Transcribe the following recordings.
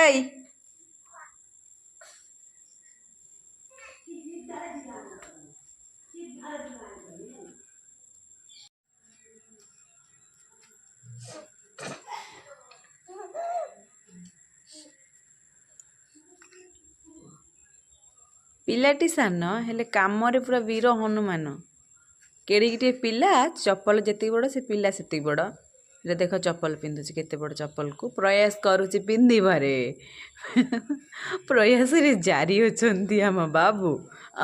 এই ପିଲାଟି ସାନ ହେଲେ କାମରେ ପୁରା ବୀର ହନୁମାନ। କେଡ଼ିକିଟିଏ ପିଲା ଚପଲ ଯେତିକି ବଡ଼ ସେ ପିଲା ସେତିକି ବଡ଼। ରେ ଦେଖ ଚପଲ ପିନ୍ଧୁଛି କେତେ ବଡ଼ ଚପଲକୁ ପ୍ରୟାସ କରୁଛି ପିନ୍ଧିବାରେ। ପ୍ରୟାସରେ ଜାରି ଅଛନ୍ତି ଆମ ବାବୁ।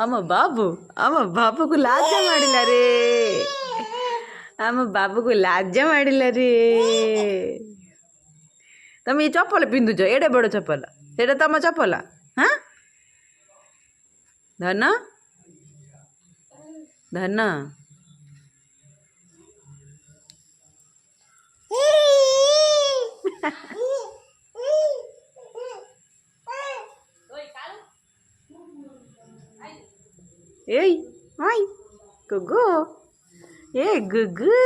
ଆମ ବାବୁ ଆମ ବାବୁକୁ ଲାଜ ମାଡ଼ିଲା ରେ। ଆମ ବାବୁକୁ ଲାଜ ମାଡ଼ିଲା ରେ। ତମେ ଏ ଚପଲ ପିନ୍ଧୁଛ ଏଡ଼େ ବଡ଼ ଚପଲ, ସେଇଟା ତମ ଚପଲ? ହଁ ଧନ ଧନ এই হাই গুগু, এ গুগু